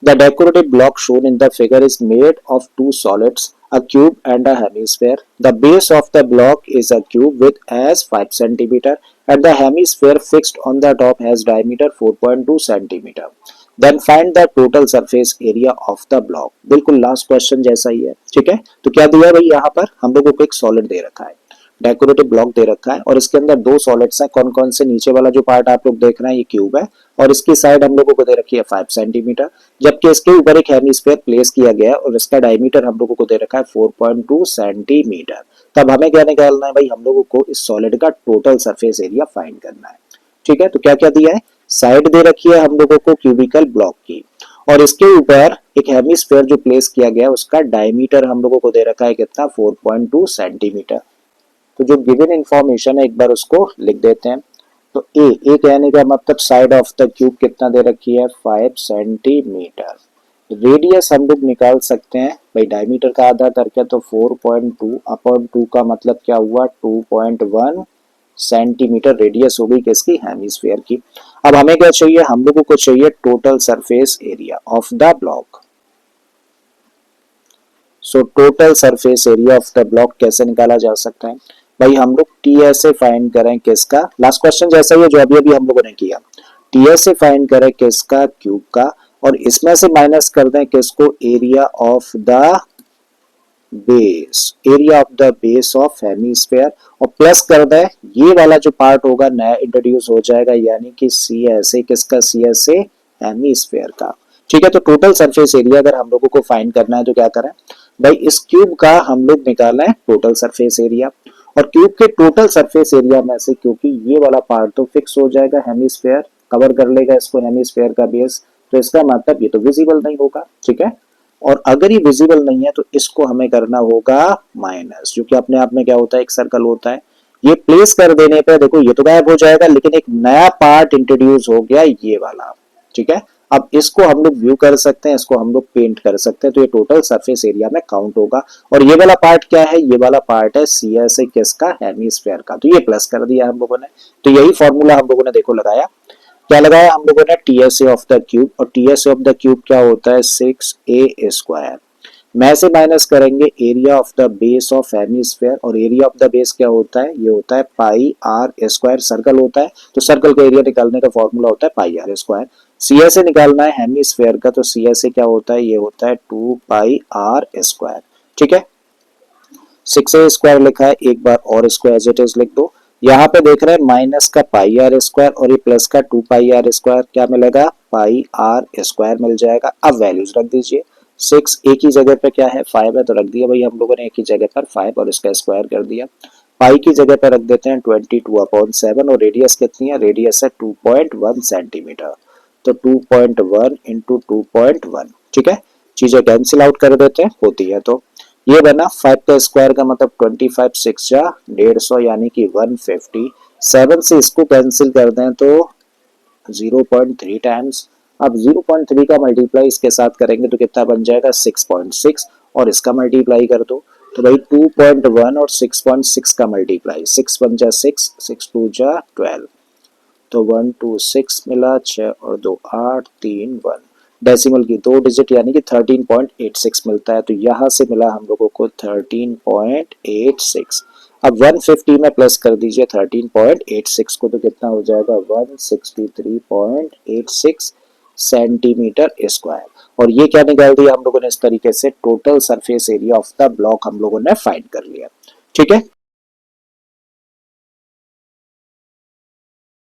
The decorative block shown in the figure is made of two solids, a cube and a hemisphere. The base of the block is a cube with as 5 cm and the hemisphere fixed on the top has diameter 4.2 cm. Then find the total surface area of the block. बिल्कुल last question जैसा ही है, ठीक है। तो क्या दिया है भाई, यहाँ पर हम लोगों को एक सॉलिड दे रखा है, डेकोरेटिव ब्लॉक दे रखा है और इसके अंदर दो सॉलिड्स हैं। कौन कौन से? नीचे वाला जो पार्ट आप लोग देख रहे हैं ये क्यूब है और इसकी साइड हम लोगों को दे रखी है 5 सेंटीमीटर, जबकि इसके ऊपर एक हेमिस्फीयर प्लेस किया गया है और इसका डायमीटर हम लोगों को दे रखा है 4.2 सेंटीमीटर। तब हमें क्या निकालना है भाई, हम लोगों को इस सॉलिड का टोटल सरफेस एरिया फाइंड करना है, ठीक है। तो क्या क्या दिया है, साइड दे रखी है हम लोगों को क्यूबिकल ब्लॉक की और इसके ऊपर एक हेमिस्फीयर जो प्लेस किया गया है उसका डायमीटर हम लोगों को दे रखा है कितना, 4.2 सेंटीमीटर। तो जो गिवन इंफॉर्मेशन है एक बार उसको लिख देते हैं। तो ए कहने का मतलब साइड ऑफ द क्यूब कितना दे रखी है, 5 सेंटीमीटर। रेडियस हम लोग निकाल सकते हैं भाई, डायमीटर का आधा करके तो 4.2 अपॉन 2 का मतलब क्या हुआ, 2.1 सेंटीमीटर रेडियस हो गई किसकी, हेमिस्फीयर की। अब हमें क्या चाहिए, हम लोगों को चाहिए total surface area of the block. So total surface area of the block कैसे निकाला जा सकता है भाई, हम लोग टीएसए फाइंड करें किसका, लास्ट क्वेश्चन जैसा ही है जो अभी अभी हम लोगों ने किया। टीएसए फाइंड करें किसका, क्यूब का, और इसमें से माइनस कर दें किसको, area of the base, area of the base of hemisphere, और प्लस कर दें ये वाला जो पार्ट होगा नया इंट्रोड्यूस हो जाएगा, यानी कि सीएसए किसका, सीएसए हेमिस्फीयर का, ठीक है। तो टोटल सरफेस एरिया अगर हम लोगों को फाइंड करना है तो क्या करें भाई, इस क्यूब का हम लोग निकाला है टोटल सरफेस एरिया, और क्यूब के टोटल सरफेस एरिया में से क्योंकि ये वाला पार्ट तो फिक्स हो जाएगा, हेमिस्फीयर कवर कर लेगा इसको, हेमिस्फीयर का बेस, तो इसका मतलब ये तो विजिबल नहीं होगा, ठीक है। और अगर ये विजिबल नहीं है तो इसको हमें करना होगा माइनस, जो कि अपने आप में क्या होता है, एक सर्कल होता है। ये प्लेस कर देने पे देखो ये तो गायब हो जाएगा, लेकिन एक नया पार्ट इंट्रोड्यूस हो गया ये वाला, ठीक है। अब इसको हम लोग व्यू कर सकते हैं, इसको हम लोग पेंट कर सकते हैं, तो ये टोटल सरफेस एरिया में काउंट होगा। और ये वाला पार्ट क्या है, ये वाला पार्ट है सीएसए किसका, हेमिस्फीयर का, तो ये प्लस कर दिया हम लोगों ने। तो यही फॉर्मूला हम लोगों ने देखो लगाया, क्या लगाया हम लोगों ने, टीएसए ऑफ द क्यूब, और टीएसए ऑफ द क्यूब क्या होता है, 6a स्क्वायर, में से माइनस करेंगे area of the base of hemisphere, और एरिया ऑफ द बेस क्या होता है, ये होता है पाई आर स्क्वायर, सर्कल होता है तो सर्कल का एरिया निकालने का फॉर्मूला होता है पाई आर स्क्वायर। सीएसए निकालना है हेमिस्फीयर का, तो सीएसए क्या होता है, ये होता है 2 पाई आर स्क्वायर, ठीक है। 6a स्क्वायर लिखा है, एक बार और इसको एज इट इज लिख दो। यहाँ पे देख रहे हैं माइनस का पाई आर स्क्वायर और ये प्लस का 2 पाई आर स्क्वायर, क्या मिलेगा, पाई आर स्क्वायर मिल जाएगा। अब वैल्यूज रख दीजिए, 6 एक ही जगह पे क्या है, 5 है, तो रख दिया भाई हम लोगों ने एक ही जगह पर 5 और इसका स्क्वायर कर दिया। पाई की जगह पर रख देते हैं 22/7 और रेडियस कितनी है, रेडियस है 2.1 सेंटीमीटर, तो 2.1 इंटू 2.1, ठीक है। चीजें कैंसिल आउट कर देते हैं, होती है तो ये बना 5 का स्क्वायर का मतलब 25, 6 जा 150 यानी कि 150। 7 से इसको कैंसिल कर दें तो 0.3 टाइम्स, अब 0.3 का मल्टीप्लाई इसके साथ करेंगे तो कितना बन जाएगा, 6.6, और इसका मल्टीप्लाई कर दो तो भाई 2.1 और 6.6 का मल्टीप्लाई, 6 1 जा 6, 6 2 जा 12, तो 1 2 6 मिला, 6 और 2 8, 3 1, डेसिमल की 2 डिजिट यानी कि 13.86 मिलता है, तो यहाँ से मिला हम लोगों को 13.86। अब 150 में प्लस कर दीजिए 13.86 को, तो कितना हो जाएगा, 163.86 सेंटीमीटर स्क्वायर। और ये क्या निकाल दिया हम लोगों ने, इस तरीके से total surface area of the block हम लोगों ने फाइंड कर लिया, ठीक है।